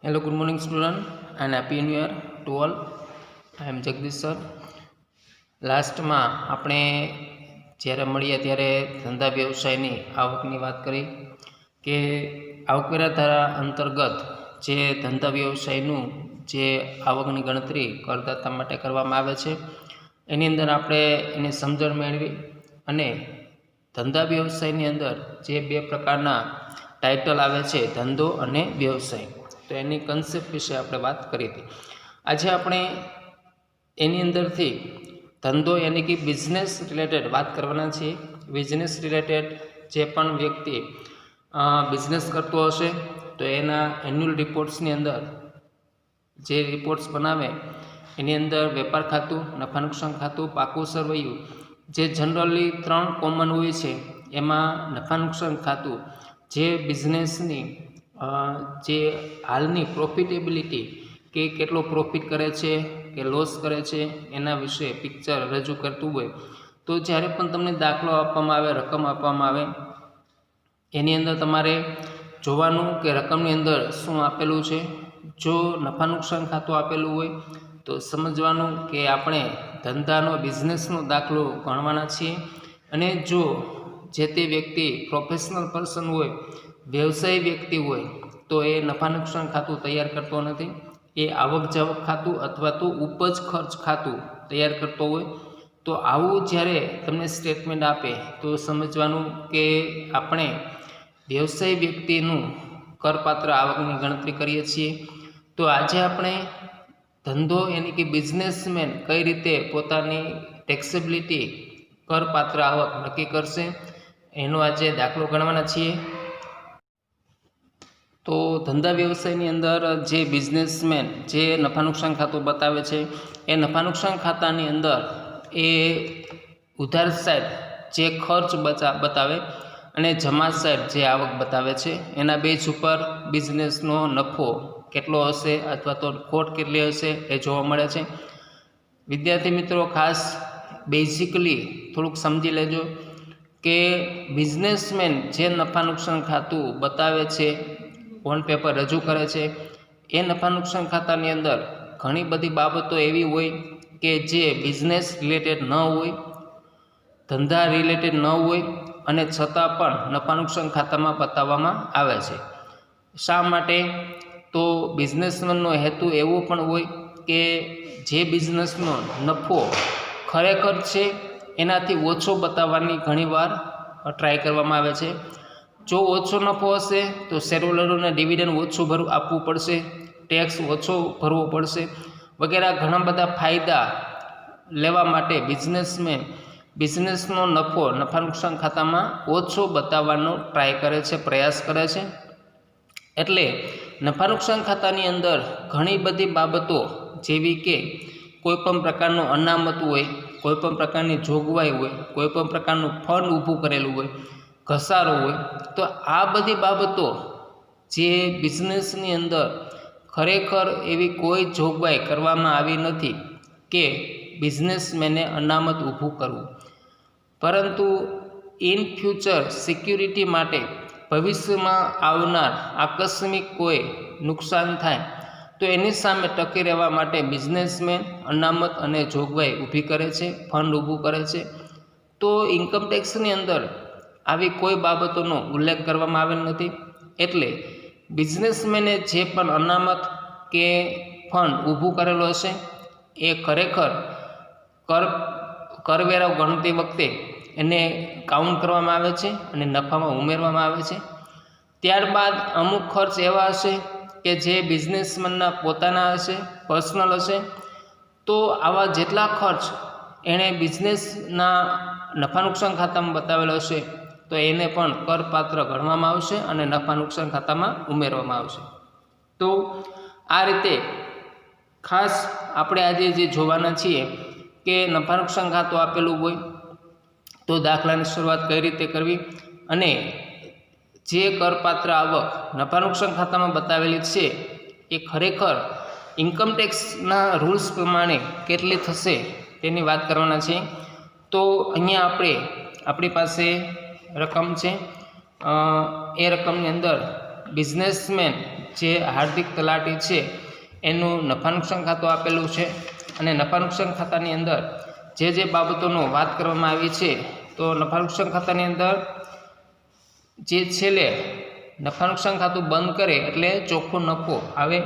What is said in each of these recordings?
Hello, good morning, student, and happy new year to all. I am Jagdish sir. લાસ્ટમાં આપણે જ્યારે મળ્યા ત્યારે ધંધા વ્યવસાયની આવકની વાત કરી કે આવકવેરા ધારા અંતર્ગત જે ધંધા વ્યવસાયનું જે આવકની ગણતરી કરદાતા માટે કરવામાં આવે છે એની અંદર આપણે એની સમજણ મેળવી અને ધંધા વ્યવસાયની અંદર જે બે પ્રકારના ટાઇટલ આવે છે ધંધો અને વ્યવસાય, તો એની કન્સેપ્ટ વિશે આપણે વાત કરી હતી. આજે આપણે એની અંદરથી ધંધો યાની કે બિઝનેસ રિલેટેડ વાત કરવાના છીએ. બિઝનેસ રિલેટેડ જે પણ વ્યક્તિ બિઝનેસ કરતો હશે તો એના એન્યુઅલ રિપોર્ટ્સની અંદર જે રિપોર્ટ્સ બનાવે એની અંદર વેપાર ખાતું, નફા નુકસાન ખાતું, પાકું સરવૈયું જે જનરલી 3 કોમન હોય છે, એમાં નફા નુકસાન ખાતું જે બિઝનેસની જે હાલની પ્રોફિટેબિલિટી કે કેટલો પ્રોફિટ કરે છે કે લોસ કરે છે એના વિશે પિક્ચર રજૂ કરતું હોય. તો જ્યારે પણ તમને દાખલો આપવામાં આવે, રકમ આપવામાં આવે, એની અંદર તમારે જોવાનું કે રકમની અંદર શું આપેલું છે. જો નફા નુકસાન ખાતું આપેલું હોય તો સમજવાનું કે આપણે ધંધાનો બિઝનેસનો દાખલો ગણવાના છીએ, અને જો જે તે વ્યક્તિ પ્રોફેશનલ પર્સન હોય, વ્યવસાયી વ્યક્તિ હોય, તો એ નફા નુકસાન ખાતું તૈયાર કરતો નથી, એ આવક જાવક ખાતું અથવા તો ઉપજ ખર્ચ ખાતું તૈયાર કરતો હોય. તો આવું જ્યારે તમને સ્ટેટમેન્ટ આપે તો સમજવાનું કે આપણે વ્યવસાયી વ્યક્તિનું કરપાત્ર આવકની ગણતરી કરીએ છીએ. તો આજે આપણે ધંધો યાની કે બિઝનેસમેન કઈ રીતે પોતાની ટેક્સેબિલિટી કરપાત્ર આવક નક્કી કરશે એનો આજે દાખલો ગણવાના છીએ. તો ધંધા વ્યવસાયની અંદર જે બિઝનેસમેન જે નફા નુકસાન ખાતું બતાવે છે એ નફા નુકસાન ખાતાની અંદર એ ઉધાર સાઈડ જે ખર્ચ બતાવે અને જમા સાઈડ જે આવક બતાવે છે, એના બેઝ ઉપર બિઝનેસનો નફો કેટલો હશે અથવા તો ખોટ કેટલી હશે એ જોવા મળે છે. વિદ્યાર્થી મિત્રો ખાસ બેઝિકલી થોડુંક સમજી લેજો કે બિઝનેસમેન જે નફા નુકસાન ખાતું બતાવે છે, ઓન પેપર રજૂ કરે છે, એ નફા નુકસાન ખાતાની અંદર ઘણી બધી બાબતો એવી હોય કે જે બિઝનેસ રિલેટેડ ન હોય, ધંધા રિલેટેડ ન હોય, અને છતાં પણ નફા નુકસાન ખાતામાં બતાવવામાં આવે છે. શા માટે? તો બિઝનેસમેનનો હેતુ એવો પણ હોય કે જે બિઝનેસનો નફો ખરેખર છે એનાથી ઓછો બતાવવાની ઘણીવાર ટ્રાય કરવામાં આવે છે. જો ઓછો નફો હશે તો શેરહોલ્ડરોને ડિવિડન્ડ ઓછું આપવું પડશે, ટેક્સ ઓછો ભરવો પડશે, વગેરે ઘણા બધા ફાયદા લેવા માટે બિઝનેસમેન બિઝનેસનો નફો નફા નુકસાન ખાતામાં ઓછો બતાવવાનો ટ્રાય કરે છે, પ્રયાસ કરે છે. એટલે નફા નુકસાન ખાતાની અંદર ઘણી બધી બાબતો જેવી કે કોઈપણ પ્રકારનું અનામત હોય, કોઈપણ પ્રકારની જોગવાઈ હોય, કોઈપણ પ્રકારનું ફંડ ઊભું કરેલું હોય, ઘસારો હોય, તો આ બધી બાબતો જે બિઝનેસની અંદર ખરેખર એવી કોઈ જોગવાઈ કરવામાં આવી નથી કે બિઝનેસમેને અનામત ઊભું કરવું, પરંતુ ઇન ફ્યુચર સિક્યુરિટી માટે ભવિષ્યમાં આવનાર આકસ્મિક કોઈ નુકસાન થાય તો એની સામે ટકી રહેવા માટે બિઝનેસમેન અનામત અને જોગવાઈ ઊભી કરે છે, ફંડ ઊભું કરે છે. તો ઇન્કમટેક્સની અંદર આવી કોઈ બાબતોનો ઉલ્લેખ કરવામાં આવેલ નથી. એટલે બિઝનેસમેને જે પણ અનામત કે ફંડ ઊભું કરેલો હશે એ ખરેખર કરવેરા ગણતી વખતે એને કાઉન્ટ કરવામાં આવે છે અને નફામાં ઉમેરવામાં આવે છે. ત્યારબાદ અમુક ખર્ચ એવા હશે કે જે બિઝનેસમેનના પોતાના હશે, પર્સનલ હશે. તો આવા જેટલા ખર્ચ એણે બિઝનેસના નફા નુકસાન ખાતામાં બતાવેલો હશે તો એને પણ કરપાત્ર ગણવામાં આવશે અને નફા નુકસાન ખાતામાં ઉમેરવામાં આવશે. તો આ રીતે ખાસ આપણે આજે જે જોવાના છીએ કે નફા નુકસાન ખાતું આપેલું હોય તો દાખલાની શરૂઆત કઈ રીતે કરવી અને જે કરપાત્ર આવક નફા નુકસાન ખાતામાં બતાવેલી છે એ ખરેખર ઇન્કમટેક્સના રૂલ્સ પ્રમાણે કેટલી થશે તેની વાત કરવાના છે. તો અહીંયા આપણી પાસે રકમ છે, એ રકમની અંદર બિઝનેસમેન જે હાર્દિક તલાટી છે એનું નફા નુકસાન ખાતું આપેલું છે અને નફા નુકસાન ખાતાની અંદર જે બાબતોનો વાત કરવામાં આવી છે તો નફા નુકસાન ખાતાની અંદર જે છેલ્લે નફા નુકસાન ખાતું બંધ કરે એટલે ચોખ્ખો નફો આવે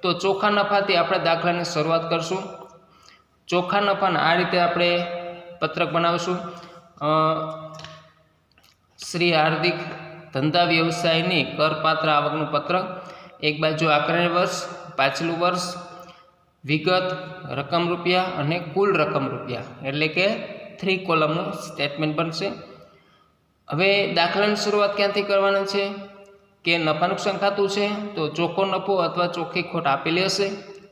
તો ચોખ્ખા નફાથી આપણે દાખલાની શરૂઆત કરશું। ચોખ્ખા નફાના આ રીતે આપણે પત્રક બનાવશું। શ્રી હાર્દિક ધંધા વ્યવસાયની કરપાત્ર આવકનું પત્રક, એક બાજુ આંકડાની વર્ષ, પાછલું વર્ષ, વિગત, રકમ રૂપિયા અને કુલ રકમ રૂપિયા, એટલે કે 3 કોલમનું સ્ટેટમેન્ટ બનશે। હવે દાખલાની શરૂઆત ક્યાંથી કરવાની છે કે નફા નુકસાન ખાતું છે તો ચોખ્ખો નફો અથવા ચોખ્ખી ખોટ આપેલી હશે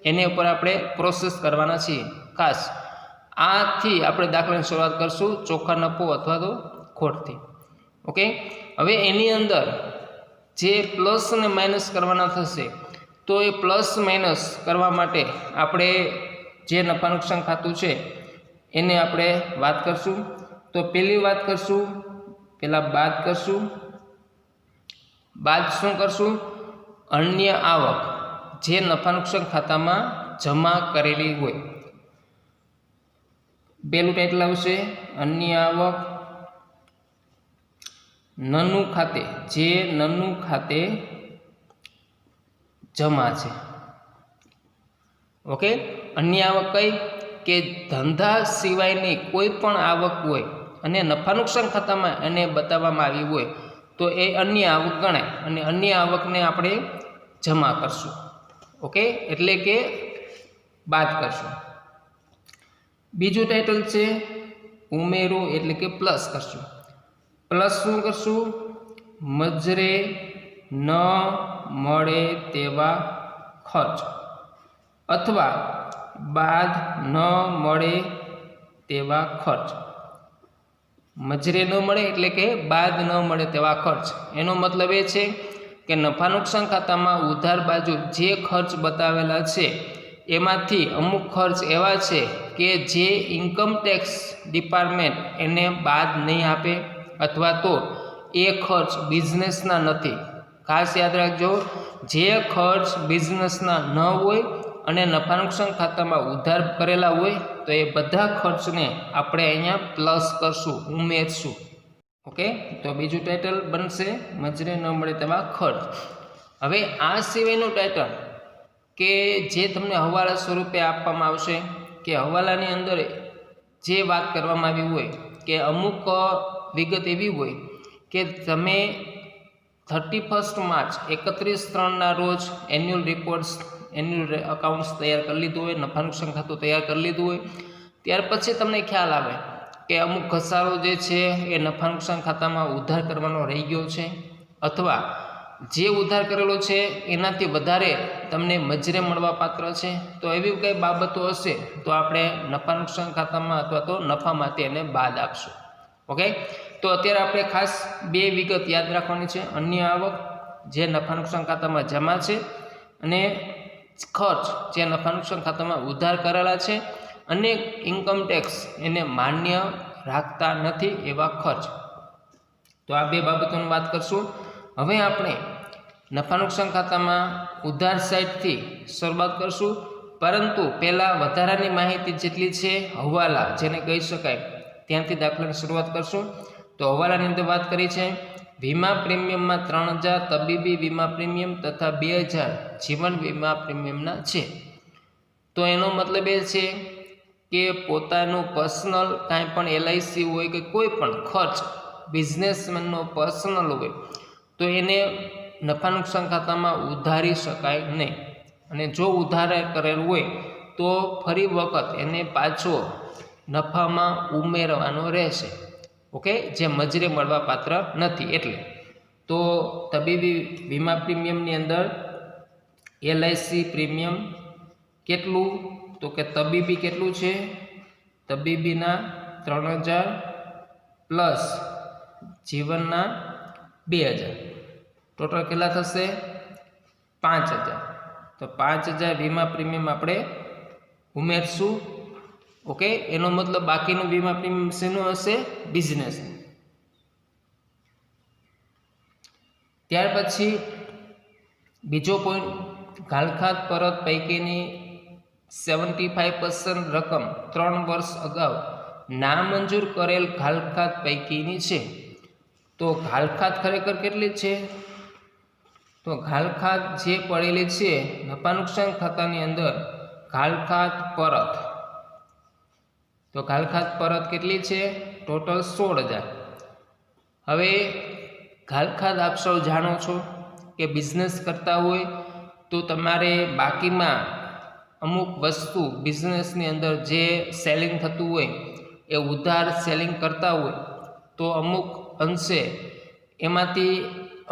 એની ઉપર આપણે પ્રોસેસ કરવાના છીએ। ખાસ આથી આપણે દાખલાની શરૂઆત કરશું ચોખ્ખા નફો અથવા તો ખોટથી। ઓકે, હવે એની અંદર જે પ્લસ અને માઇનસ કરવાના થશે તો એ પ્લસ માઇનસ કરવા માટે આપણે જે નફા નુકસાન ખાતું છે એને આપણે વાત કરશું। તો પહેલી વાત કરશું, પહેલાં બાદ કરશું। બાદ શું કરશું? અન્ય આવક જે નફા નુકસાન ખાતામાં જમા કરેલી હોય। પહેલું ટાઇટલ આવશે અન્ય આવક નનું ખાતે, જે નનું ખાતે જમા છે। ઓકે, અન્ય આવક કઈ કે ધંધા સિવાયની કોઈ પણ આવક હોય અને નફા નુકસાન ખાતામાં એને બતાવવામાં આવી હોય તો એ અન્ય આવક ગણાય અને અન્ય આવકને આપણે જમા કરશું। ઓકે, એટલે કે બાદ કરશું। બીજું ટાઇટલ છે ઉમેરો, એટલે કે પ્લસ કરશું। પ્લસ શું કરશું? મજરે ન મળે તેવા ખર્ચ અથવા બાદ ન મળે તેવા ખર્ચ। મજરે ન મળે એટલે કે બાદ ન મળે તેવા ખર્ચ, એનો મતલબ એ છે કે નફા નુકસાન ખાતામાં ઉધાર બાજુ જે ખર્ચ બતાવેલા છે એમાંથી અમુક ખર્ચ એવા છે કે જે ઇન્કમટેક્સ ડિપાર્ટમેન્ટ એને બાદ નહીં આપે અથવા તો એ ખર્ચ બિઝનેસના નથી। ખાસ યાદ રાખજો, જે ખર્ચ બિઝનેસના ન હોય અને નફા નુકસાન ખાતામાં ઉધાર કરેલા હોય તો એ બધા ખર્ચને આપણે અહીંયા પ્લસ કરશું, ઉમેરશું। ઓકે, તો બીજું ટાઇટલ બનશે મજરે ન મળે તેવા ખર્ચ। હવે આ સિવાયનું ટાઇટલ કે જે તમને હવાલા સ્વરૂપે આપવામાં આવશે કે હવાલાની અંદર જે વાત કરવામાં આવી હોય કે અમુક વિગત એવી હોય કે તમે 31 માર્ચ 31/3ના રોજ એન્યુઅલ રિપોર્ટ્સ, એન્યુઅલ અકાઉન્ટ્સ તૈયાર કરી લીધું હોય, નફા નુકસાન ખાતું તૈયાર કરી લીધું હોય, ત્યાર પછી તમને ખ્યાલ આવે કે અમુક ઘસારો જે છે એ નફા નુકસાન ખાતામાં ઉધાર કરવાનો રહી ગયો છે અથવા જે ઉધાર કરેલો છે એનાથી વધારે તમને મજરે મળવા પાત્ર છે, તો એવી કંઈ બાબતો હશે તો આપણે નફા નુકસાન ખાતામાં અથવા તો નફામાંથી એને બાદ આપશું। ઓકે, તો અત્યારે આપણે ખાસ 2 વિગત યાદ રાખવાની છે, અન્ય આવક જે નફા નુકસાન ખાતામાં જમા છે અને ખર્ચ જે નફા નુકસાન ખાતામાં ઉધાર કરેલા છે અને ઇન્કમટેક્સ એને માન્ય રાખતા નથી એવા ખર્ચ। તો આ 2 બાબતોની વાત કરશું। હવે આપણે નફા નુકસાન ખાતામાં ઉધાર સાઈડથી શરૂઆત કરશું, પરંતુ પહેલાં વધારાની માહિતી જેટલી છે હવાલા જેને કહી શકાય ત્યાંથી દાખલાની શરૂઆત કરશું। તો હવાલાની અંદર વાત કરી છે વીમા પ્રીમિયમમાં 3000 તબીબી વીમા પ્રીમિયમ તથા 2000 જીવન વીમા પ્રીમિયમના છે। તો એનો મતલબ એ છે કે પોતાનું પર્સનલ કાંઈ પણ એલઆઈસી હોય કે કોઈ પણ ખર્ચ બિઝનેસમેનનો પર્સનલ હોય તો એને નફા નુકસાન ખાતામાં ઉધારી શકાય નહીં અને જો ઉધાર કરેલું હોય તો ફરી વખત એને પાછો નફામાં ઉમેરવાનો રહેશે। ઓકે, જે મજરે મળવા પાત્ર નથી। એટલે તો તબીબી વીમા પ્રીમિયમની અંદર એલઆઈસી પ્રીમિયમ કેટલું? તો કે તબીબી કેટલું છે? તબીબીના 3000 પ્લસ જીવનના 2000, ટોટલ કેટલા થશે? 5000। તો 5000 વીમા પ્રીમિયમ આપણે ઉમેરશું। ઓકે, એનો મતલબ બાકીનું વીમા પ્રીમિયમ શેનું હશે? બિઝનેસ। ત્યાર પછી બીજો પોઈન્ટ, ઘાલખાત પરત પૈકીની 75% રકમ 3 વર્ષ અગાઉ નામંજૂર કરેલ ઘાલખાત પૈકીની છે. તો ઘાલખાત ખરેખર કેટલી છે? તો ઘાલખાત જે પડેલી છે નફા નુકસાન ખાતાની અંદર ઘાલખાત પરત, તો ઘાલખાત પરત કેટલી છે? ટોટલ 16,000. હવે ઘાલખાત આપ સૌ જાણો છો કે બિઝનેસ કરતા હોય તો તમારે બાકીમાં અમુક વસ્તુ બિઝનેસની અંદર જે સેલિંગ થતું હોય એ ઉધાર સેલિંગ કરતા હોય તો અમુક અંશે એમાંથી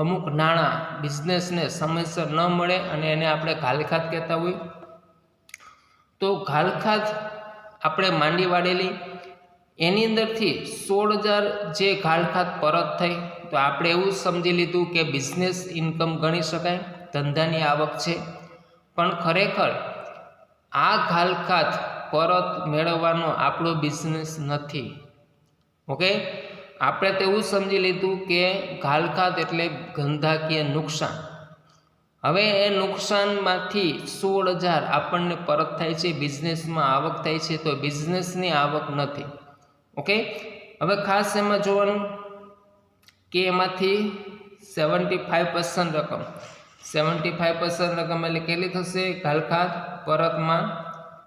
અમુક નાણાં બિઝનેસને સમયસર ન મળે અને એને આપણે ઘાલખાત કહેતા હોય. તો ઘાલખાત આપણે માંડી વાળેલી એની અંદરથી 16,000 જે ઘાલખાત પરત થઈ, તો આપણે એવું સમજી લીધું કે બિઝનેસ ઇન્કમ ગણી શકાય, ધંધાની આવક છે. પણ ખરેખર આ ઘાલખાત પરત મેળવવાનો આપણો બિઝનેસ નથી. ઓકે, આપણે તો એવું સમજી લીધું કે ઘાલખાત એટલે ધંધાકીય નુકસાન. હવે એ નુકસાનમાંથી 16,000 આપણને પરત થાય છે, બિઝનેસમાં આવક થાય છે, તો બિઝનેસની આવક નથી. ઓકે, હવે ખાસ એમાં જોવાનું કે એમાંથી 75% રકમ, 75% રકમ એટલે કેટલી થશે? ઘાલખાત પરતમાં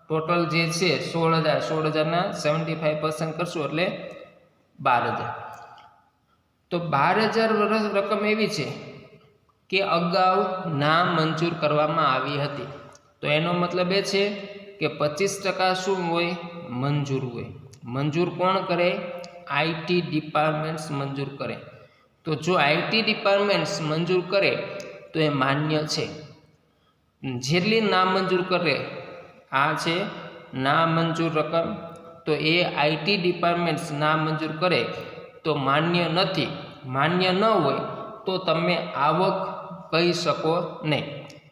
ટોટલ જે છે 16,000, 16,000ના 75% કરશું એટલે 12,000. તો 12,000 રકમ એવી છે કે અગાઉ નામંજૂર કરવામાં આવી હતી. તો એનો મતલબ એ છે કે 25% શું હોય? મંજૂર હોય. મંજૂર કોણ કરે? આઈટી ડિપાર્ટમેન્ટ્સ મંજૂર કરે. તો જો આઈટી ડિપાર્ટમેન્ટ્સ મંજૂર કરે તો એ માન્ય છે. જેટલી નામંજૂર કરે, આ છે નામંજૂર રકમ, તો એ આઈટી ડિપાર્ટમેન્ટ્સ નામંજૂર કરે તો માન્ય નથી. માન્ય ન હોય તો તમે આવક કહી શકો નહીં.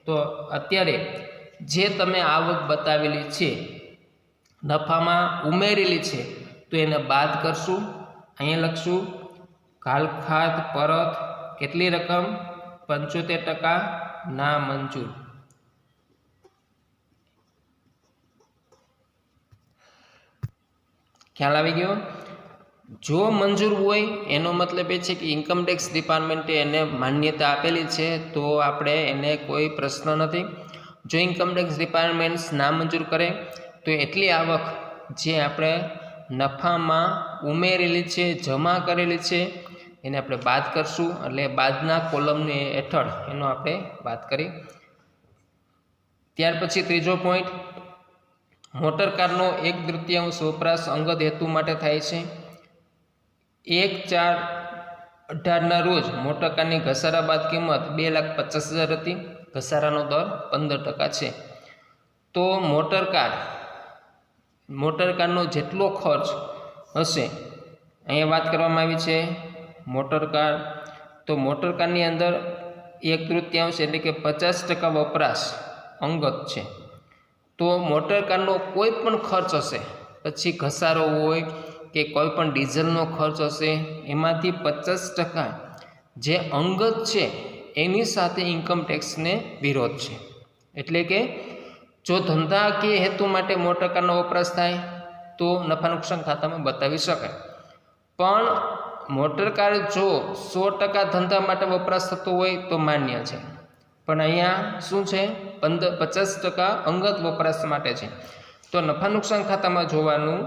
તો અત્યારે જે તમે આવક બતાવેલી છે, નફામાં ઉમેરેલી છે, તો એને બાદ કરશું. અહીંયા લખશું ઘાલખાત પરત કેટલી રકમ? 75% નામંજૂર. ખ્યાલ આવી ગયો? જો મંજૂર હોય એનો મતલબ એ છે કે ઇન્કમટેક્સ ડિપાર્ટમેન્ટે એને માન્યતા આપેલી છે, તો આપણે એને કોઈ પ્રશ્ન નથી. જો ઇન્કમટેક્સ ડિપાર્ટમેન્ટ નામંજૂર કરે તો એટલી આવક જે આપણે નફામાં ઉમેરેલી છે, જમા કરેલી છે, એને આપણે બાદ કરશું. એટલે બાદના કોલમની હેઠળ એનો આપણે વાત કરી. ત્યાર પછી ત્રીજો પોઈન્ટ, મોટરકારનો 1/3 વપરાશ અંગત હેતુ માટે થાય છે. 1/4/18ના રોજ મોટરકારની ઘસારા બાદ કિંમત 2,50,000 હતી. ઘસારાનો દર 15% છે. તો મોટરકારનો જેટલો ખર્ચ હશે, અહીંયા વાત કરવામાં આવી છે મોટરકાર, તો મોટરકારની અંદર 1/3 એટલે કે 50% વપરાશ અંગત છે. તો મોટરકારનો કોઈ પણ ખર્ચ હશે, પછી ઘસારો હોય કે કોઈ પણ ડીઝલનો ખર્ચ હશે, એમાંથી 50% જે અંગત છે એની સાથે ઇન્કમટેક્સને વિરોધ છે. એટલે કે જો ધંધાકીય હેતુ માટે મોટરકારનો વપરાશ થાય તો નફા નુકસાન ખાતામાં બતાવી શકાય. પણ મોટરકાર જો 100% ધંધા માટે વપરાશ થતો હોય તો માન્ય છે. પણ અહીંયા શું છે? 50% અંગત વપરાશ માટે છે. તો નફા નુકસાન ખાતામાં જોવાનું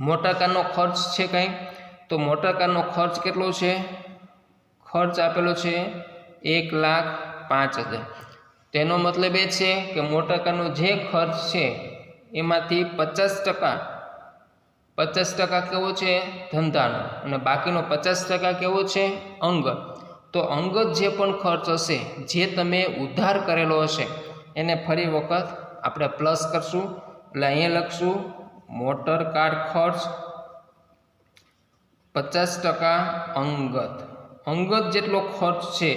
મોટરકારનો ખર્ચ છે કંઈ, તો મોટરકારનો ખર્ચ કેટલો છે? ખર્ચ આપેલો છે 1,05,000. તેનો મતલબ એ છે કે મોટરકારનો જે ખર્ચ છે એમાંથી 50% કેવો છે? ધંધાનો, અને બાકીનો 50% કેવો છે? અંગત. તો અંગત જે પણ ખર્ચ હશે, જે તમે ઉધાર કરેલો હશે, એને ફરી વખત આપણે પ્લસ કરશું. એટલે અહીંયા લખશું મોટરકાર ખર્ચ 50% અંગત જેટલો ખર્ચ છે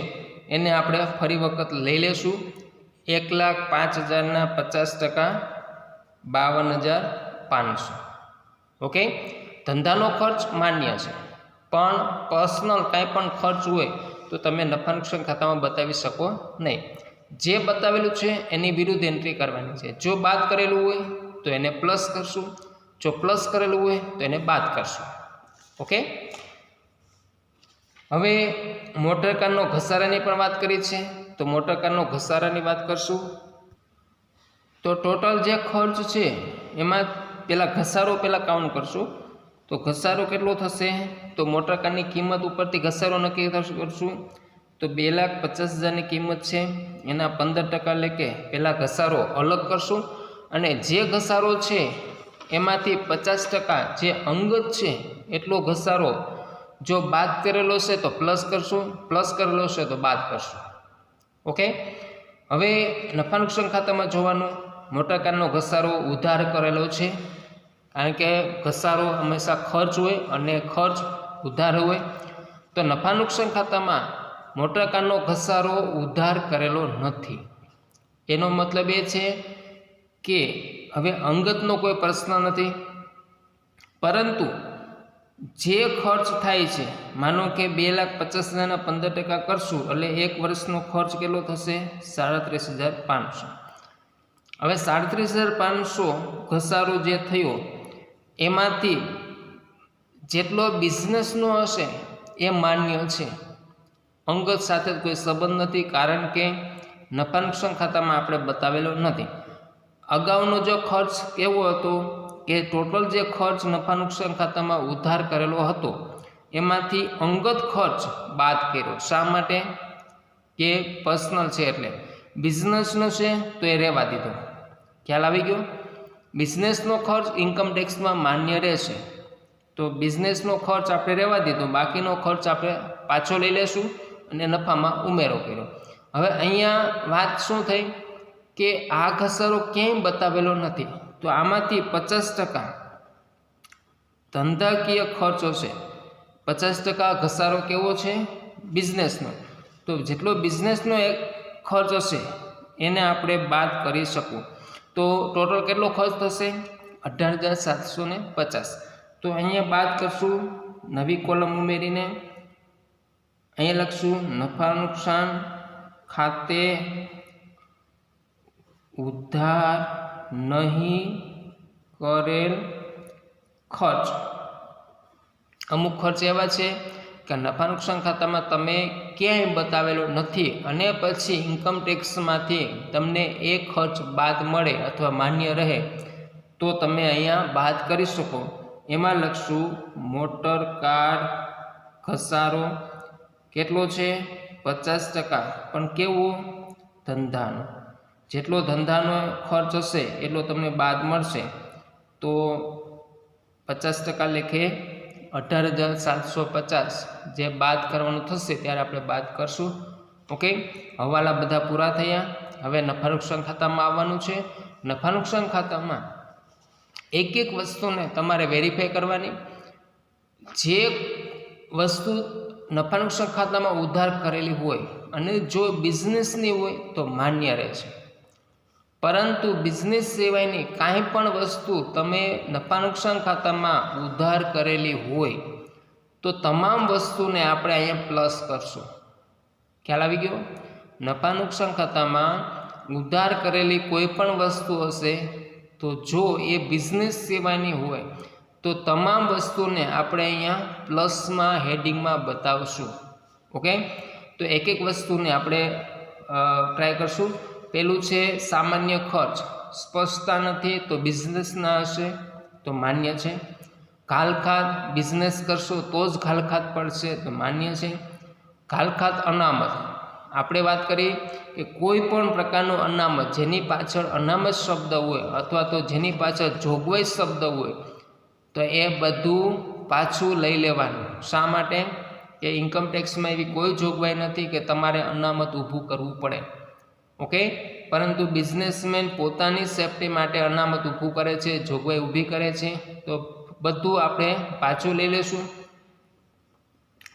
એને આપણે ફરી વખત લઈ લેશું. 1,05,000ના 50% 52,500. ઓકે, ધંધાનો ખર્ચ માન્ય છે, પણ પર્સનલ કાંઈ પણ ખર્ચ હોય તો તો તમે નફા નુકસાન ખાતામાં બતાવી શકો નહીં. જે બતાવેલું છે એની વિરુદ્ધ એન્ટ્રી કરવાની છે. જો બાદ કરેલું હોય તો એને પ્લસ કરશું, જો પ્લસ કરેલું હોય તો એને બાદ કરશું. ઓકે. હવે મોટરકારનો ઘસારાની પણ વાત કરી છે, તો મોટરકારનો ઘસારાની વાત કરશું. તો ટોટલ જે ખર્ચ છે એમાં પહેલાં ઘસારો કાઉન્ટ કરશું. તો ઘસારો કેટલો થશે? તો મોટરકારની કિંમત ઉપરથી ઘસારો નક્કી કરશું. તો 2,50,000ની કિંમત છે, એના 15% એટલે કે પહેલાં ઘસારો અલગ કરશું, અને જે ઘસારો છે એમાંથી 50% જે અંગત છે એટલો ઘસારો જો બાદ કરેલો છે તો પ્લસ કરશું, પ્લસ કરેલો છે તો બાદ કરશું. ઓકે. હવે નફા નુકસાન ખાતામાં જોવાનું, મોટરકારનો ઘસારો ઉધાર કરેલો છે, કારણ કે ઘસારો હંમેશા ખર્ચ હોય અને ખર્ચ ઉધાર હોય. તો નફા નુકસાન ખાતામાં મોટરકારનો ઘસારો ઉધાર કરેલો નથી. એનો મતલબ એ છે કે હવે અંગતનો કોઈ પ્રશ્ન નથી, પરંતુ જે ખર્ચ થાય છે, માનો કે 2,50,000ના 15% કરશું એટલે 1 વર્ષનો ખર્ચ કેટલો થશે? 37,500. હવે 37,500 ઘસારો જે થયો એમાંથી જેટલો બિઝનેસનો હશે એ માન્ય છે, અંગત સાથે કોઈ સંબંધ નથી, કારણ કે નફા નુકસાન ખાતામાં આપણે બતાવેલો નથી. અગાઉનો જો ખર્ચ કેવો હતો કે ટોટલ જે ખર્ચ નફા નુકસાન ખાતામાં ઉધાર કરેલો હતો એમાંથી અંગત ખર્ચ બાદ કર્યો. શા માટે? કે પર્સનલ છે એટલે બિઝનેસનો છે તો એ રહેવા દીધો. ખ્યાલ આવી ગયો? બિઝનેસનો ખર્ચ ઇન્કમ ટેક્સમાં માન્ય રહેશે, તો બિઝનેસનો ખર્ચ આપણે રહેવા દીધો, બાકીનો ખર્ચ આપણે પાછો લઈ લેશું અને નફામાં ઉમેરો કર્યો. હવે અહીંયા વાત શું થઈ કે આ ઘસારો ક્યાંય બતાવેલો નથી, તો આમાંથી 50% ધંધાકીય ખર્ચો છે, 50% ઘસારો કેવો છે? બિઝનેસનો. તો જેટલો બિઝનેસનો એક ખર્ચ હશે એને આપણે બાદ કરી શકું. તો ટોટલ કેટલો ખર્ચ થશે? 18,750. તો અહીંયા બાદ કરશું, નવી કોલમ ઉમેરીને અહીંયા લખશું નફા નુકસાન ખાતે ઉધાર નહીં કરેલ ખર્ચ. અમુક ખર્ચ એવા છે કે નફા નુકસાન ખાતામાં તમે ક્યાંય બતાવેલો નથી અને પછી ઇન્કમ ટેક્સમાંથી તમને એ ખર્ચ બાદ મળે અથવા માન્ય રહે તો તમે અહીંયા બાદ કરી શકો. એમાં લખશું મોટર કાર ઘસારો કેટલો છે? 50%, પણ કેવો? ધંધાનો. જેટલો ધંધાનો ખર્ચ હશે એટલો તમને બાદ મળશે. તો 50% લેખે 18,750 જે બાદ કરવાનું થશે ત્યારે આપણે બાદ કરશું. ઓકે. હવાલા બધા પૂરા થયા. હવે નફા નુકસાન ખાતામાં આવવાનું છે. નફા નુકસાન ખાતામાં એક એક વસ્તુને તમારે વેરીફાઈ કરવાની. જે વસ્તુ નફા નુકસાન ખાતામાં ઉધાર કરેલી હોય અને જો બિઝનેસની હોય તો માન્ય રહેશે, પરંતુ બિઝનેસ સિવાયની કાંઈ પણ વસ્તુ તમે નફા નુકસાન ખાતામાં ઉધાર કરેલી હોય તો તમામ વસ્તુને આપણે અહીંયા પ્લસ કરશું. ખ્યાલ આવી ગયો? નફા નુકસાન ખાતામાં ઉધાર કરેલી કોઈ પણ વસ્તુ હશે તો જો એ બિઝનેસ સિવાયની હોય તો તમામ વસ્તુને આપણે અહીંયા પ્લસમાં હેડિંગમાં બતાવશું. ઓકે. તો એક એક વસ્તુને આપણે ટ્રાય કરશું. પેલું છે સામાન્ય ખર્ચ, સ્પષ્ટતા નથી તો બિઝનેસના હશે તો માન્ય છે. ઘાલખાત બિઝનેસ કરશો તો જ ઘાલખાત પડશે તો માન્ય છે. ઘાલખાત અનામત આપણે વાત કરી કે કોઈ પણ પ્રકારનું અનામત જેની પાછળ અનામત શબ્દ હોય અથવા તો જેની પાછળ જોગવાઈ શબ્દ હોય તો એ બધું પાછું લઈ લેવાનું. શા માટે? કે ઇન્કમ ટેક્સમાં એવી કોઈ જોગવાઈ નથી કે તમારે અનામત ઊભું કરવું પડે. ઓકે. પરંતુ બિઝનેસમેન પોતાની સેફટી માટે અનામત ઊભું કરે છે, જોગવાઈ ઊભી કરે છે, તો બધું આપણે પાછું લઈ લેશું.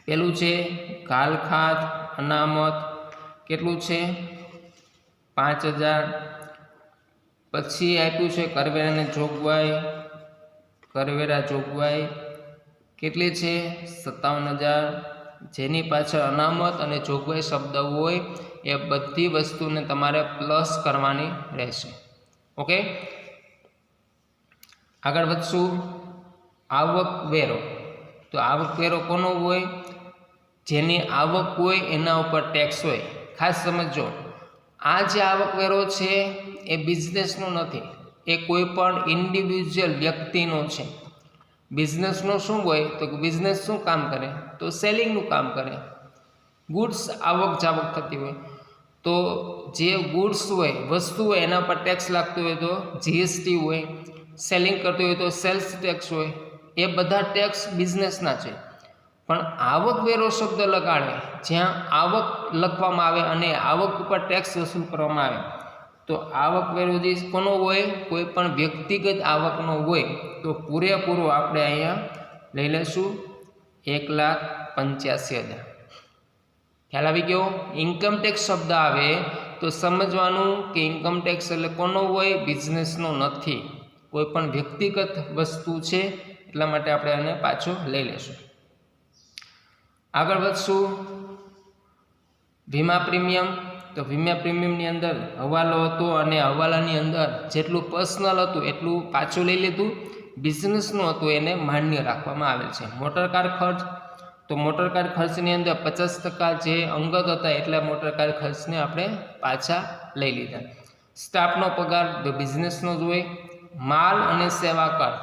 પેલું છે ઘાલખાત અનામત કેટલું છે? 5,000. પછી આપ્યું છે કરવેરાની જોગવાઈ. કરવેરા જોગવાઈ કેટલી છે? 57,000. જેની પાછળ અનામત અને જોગવાઈ શબ્દ હોય એ બધી વસ્તુને તમારે પ્લસ કરવાની રહેશે. ઓકે, આગળ વધશું. આવકવેરો. તો આવકવેરો કોનો હોય? જેની આવક હોય એના ઉપર ટેક્સ હોય. ખાસ સમજો, આ જે આવકવેરો છે એ બિઝનેસનો નથી, એ કોઈ પણ ઇન્ડિવિજ્યુઅલ વ્યક્તિનો છે. બિઝનેસનો શું હોય? તો બિઝનેસ શું કામ કરે? તો સેલિંગનું કામ કરે. ગુડ્સ આવક જાવક થતી હોય, તો જે ગુડ્સ હોય, વસ્તુ હોય, એના પર ટેક્સ લાગતું હોય તો જીએસટી હોય. સેલિંગ કરતું હોય તો સેલ્સ ટેક્સ હોય. એ બધા ટેક્સ બિઝનેસના છે. પણ આવકવેરો શબ્દ લગાડે, જ્યાં આવક લખવામાં આવે અને આવક ઉપર ટેક્સ વસૂલ કરવામાં આવે, તો આવકવેરો જે કોનો હોય? કોઈ પણ વ્યક્તિગત આવકનો હોય. તો પૂરેપૂરો આપણે અહીંયા લઈ લઈશું 1,85,000. ખ્યાલ આવી ગયો? ઇન્કમટેક્સ શબ્દ આવે તો સમજવાનું કે ઇન્કમટેક્સ એટલે કોનો હોય? બિઝનેસનો નથી, કોઈ પણ વ્યક્તિગત વસ્તુ છે. એટલા માટે આપણે આને પાછો લઈ લઈશું. આગળ વધશું. વીમા પ્રીમિયમ. તો વીમા પ્રીમિયમની અંદર હવાલો હતો અને હવાલાની અંદર જેટલું પર્સનલ હતું એટલું પાછું લઈ લીધું. બિઝનેસનું હતું એને માન્ય રાખવામાં આવેલ છે. મોટરકાર ખર્ચ. તો મોટરકાર ખર્ચની અંદર 50% જે અંગત હતા એટલા મોટરકાર ખર્ચને આપણે પાછા લઈ લીધા. સ્ટાફનો પગાર તો બિઝનેસનો જ હોય. માલ અને સેવા કર.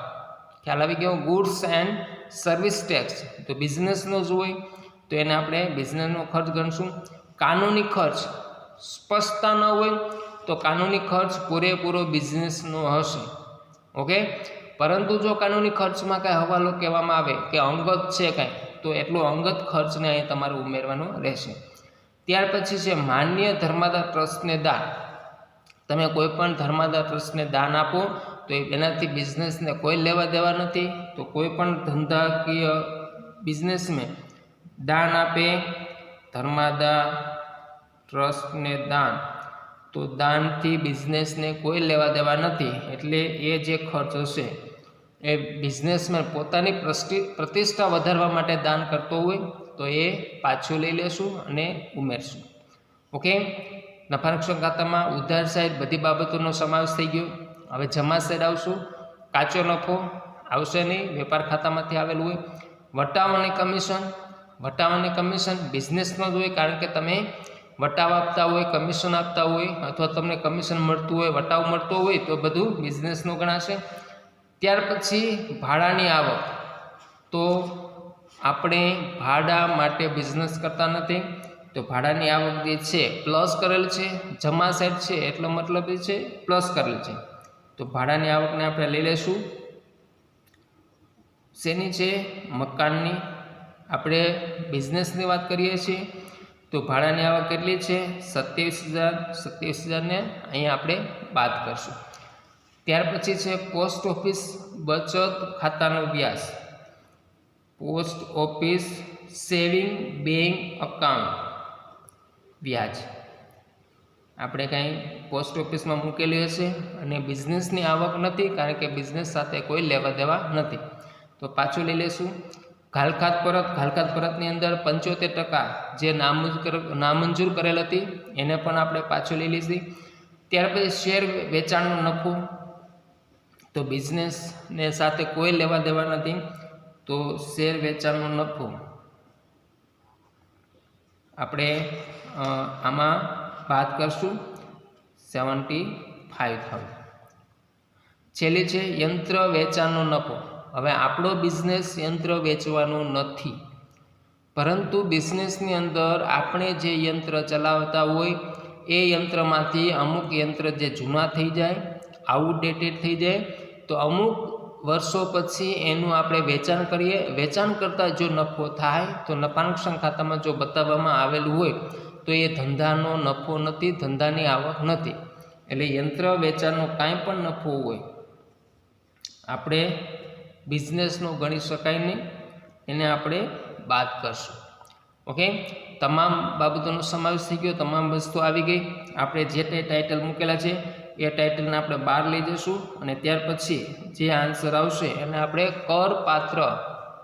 ખ્યાલ આવી ગયો? ગુડ્સ એન્ડ સર્વિસ ટેક્સ તો બિઝનેસનો જ હોય, તો એને આપણે બિઝનેસનો ખર્ચ ગણશું. કાનૂની ખર્ચ સ્પષ્ટતા ન હોય તો કાનૂની ખર્ચ પૂરેપૂરો બિઝનેસનો હશે. ઓકે, પરંતુ જો કાનૂની ખર્ચમાં કાંઈ હવાલો કહેવામાં આવે કે અંગત છે કાંઈ, તો એટલો અંગત ખર્ચને અહીં તમારે ઉમેરવાનો રહેશે. ત્યાર પછી છે માન્ય ધર્માદાય ટ્રસ્ટને દાન. તમે કોઈ પણ ધર્માદાય ટ્રસ્ટને દાન આપો તો એનાથી બિઝનેસને કોઈ લેવા દેવા નથી. તો કોઈ પણ ધંધાકીય બિઝનેસમેન દાન આપે ધર્માદાય ટ્રસ્ટને દાન, તો દાનથી બિઝનેસને કોઈ લેવા દેવા નથી. એટલે એ જે ખર્ચ હશે એ બિઝનેસમેન પોતાની પ્રતિષ્ઠા વધારવા માટે દાન કરતો હોય તો એ પાછું લઈ લેશું અને ઉમેરશું. ઓકે, નફા નુકસાન ખાતામાં ઉધાર સાઈડ બધી બાબતોનો સમાવેશ થઈ ગયો. હવે જમા સાઈડ આવશું. કાચો નફો આવશે નહીં, વેપાર ખાતામાંથી આવેલું હોય. વટાવ અને કમિશન. વટાવ અને કમિશન બિઝનેસનો જ હોય, કારણ કે તમે વટાવ આપતા હોય, કમિશન આપતા હોય, અથવા તમને કમિશન મળતું હોય, વટાવ મળતો હોય, તો બધું બિઝનેસનું ગણાશે. ત્યાર પછી ભાડાની આવક. તો આપણે ભાડા માટે બિઝનેસ કરતા નથી, તો ભાડાની આવક જે છે પ્લસ કરેલ છે. જમા સાઈડ છે એટલો મતલબ એ છે પ્લસ કરેલ છે. તો ભાડાની આવકને આપણે લઈ લઈશું. શેની છે? મકાનની. આપણે બિઝનેસની વાત કરીએ છીએ તો ભાડાની આવક કેટલી છે? 27,000. 27,000ને અહીંયા આપણે બાદ કરશું. ત્યાર પછી છે પોસ્ટ ઓફિસ બચત ખાતાનો વ્યાજ. Post office saving bank account વ્યાજ આપણે કાંઈ પોસ્ટ ઓફિસમાં મૂકેલી હશે અને બિઝનેસની આવક નથી, કારણ કે બિઝનેસ સાથે કોઈ લેવા દેવા નથી, તો પાછું લઈ લઈશું. ઘાલખાત પરત. ઘાલખાત પરતની અંદર 75% જે નામંજૂર કરેલ હતી એને પણ આપણે પાછું લઈ લઈશું. ત્યાર પછી શેર વેચાણનો નફો. તો બિઝનેસને સાથે કોઈ લેવા દેવા નથી, તો શેર વેચાણનો નફો આપણે આમાં બાદ કરશું 75,000. છેલ્લી છે યંત્ર વેચાણનો નફો. હવે આપણો બિઝનેસ યંત્ર વેચવાનું નથી, પરંતુ બિઝનેસની અંદર આપણે જે યંત્ર ચલાવતા હોય એ યંત્રમાંથી અમુક યંત્ર જે જૂના થઈ જાય, આઉટડેટેડ થઈ જાય, તો અમુક વર્ષો પછી એનું આપણે વેચાણ કરીએ. વેચાણ કરતાં જો નફો થાય તો નફા નુકસાન ખાતામાં જો બતાવવામાં આવેલું હોય તો એ ધંધાનો નફો નથી, ધંધાની આવક નથી. એટલે યંત્ર વેચાણનો કાંઈ પણ નફો હોય આપણે બિઝનેસનો ગણી શકાય નહીં, એને આપણે બાદ કરશું. ઓકે, તમામ બાબતોનો સમાવેશ થઈ ગયો, તમામ વસ્તુ આવી ગઈ. આપણે જે ટાઇટલ મૂકેલા છે એ ટાઇટલને આપણે બહાર લઈ જઈશું અને ત્યાર પછી જે આન્સર આવશે એને આપણે કરપાત્ર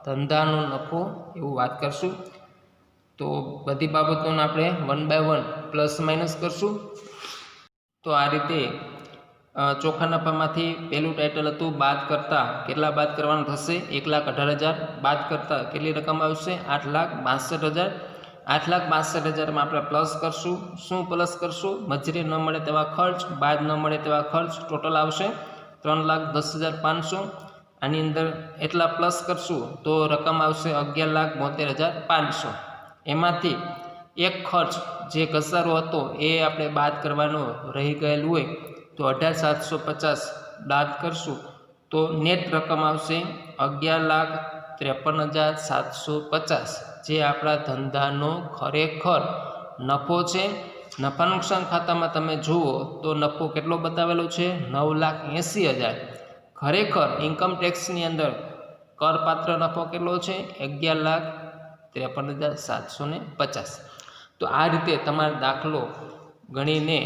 ધંધાનો નફો એવું વાત કરશું. તો બધી બાબતોને આપણે 1 બાય 1 પ્લસ માઇનસ કરશું। તો આ રીતે ચોખ્ખા નફામાંથી પહેલું ટાઇટલ હતું બાદ કરતાં કેટલા બાદ કરવાનું થશે 1,18,000 બાદ કરતાં કેટલી રકમ આવશે 8,62,000। 8,62,000 આપણે પ્લસ કરશું। શું પ્લસ કરશું? મજૂરી ન મળે તેવા ખર્ચ, બાદ ન મળે તેવા ખર્ચ, ટોટલ આવશે 3,10,500। આની અંદર એટલા પ્લસ કરશું તો રકમ આવશે 11,72,500। એમાંથી એક ખર્ચ જે ઘસારો હતો એ આપણે બાદ કરવાનો રહી ગયેલું હોય તો 18,750 બાદ કરશું તો નેટ રકમ આવશે 11,53,750, જે આપણા ધંધાનો ખરેખર નફો છે। નફા નુકસાન ખાતામાં તમે જુઓ તો નફો કેટલો બતાવેલો છે 9,80,000। ખરેખર ઇન્કમ ટેક્સની અંદર કરપાત્ર નફો કેટલો છે 11,53,750। તો આ રીતે તમારે દાખલો ગણીને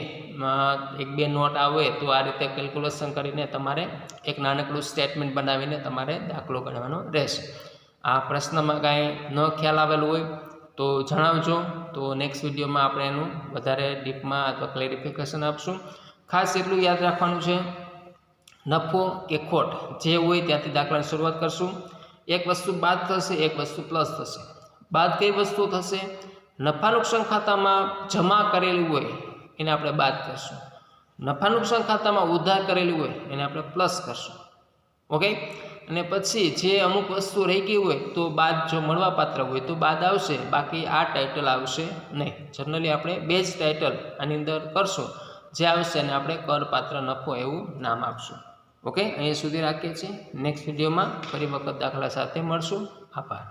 1-2 નોટ આવે તો આ રીતે કેલ્ક્યુલેશન કરીને તમારે એક નાનકડું સ્ટેટમેન્ટ બનાવીને તમારે દાખલો ગણવાનો રહેશે। આ પ્રશ્નમાં કાંઈ ન ખ્યાલ આવેલું હોય તો જણાવજો, તો નેક્સ્ટ વિડીયોમાં આપણે એનું વધારે ડીપમાં અથવા ક્લેરિફિકેશન આપશું। ખાસ એટલું યાદ રાખવાનું છે, નફો કે ખોટ જે હોય ત્યાંથી દાખલાની શરૂઆત કરશું। એક વસ્તુ બાદ થશે, એક વસ્તુ પ્લસ થશે। બાદ કઈ વસ્તુ થશે? નફા નુકસાન ખાતામાં જમા કરેલું હોય એને આપણે બાદ કરશું। નફા નુકસાન ખાતામાં ઉધાર કરેલું હોય એને આપણે પ્લસ કરશું। ઓકે, અને પછી જે અમુક વસ્તુ રહી ગઈ હોય તો બાદ જો મળવાપાત્ર હોય તો બાદ આવશે, બાકી આ ટાઇટલ આવશે નહીં। જનરલી આપણે 2 જ ટાઇટલ આની અંદર કરશું, જે આવશે અને આપણે કરપાત્ર નફો એવું નામ આપશું। ઓકે, અહીંયા સુધી રાખીએ છીએ। નેક્સ્ટ વિડીયોમાં ફરી વખત દાખલા સાથે મળશું। આભાર।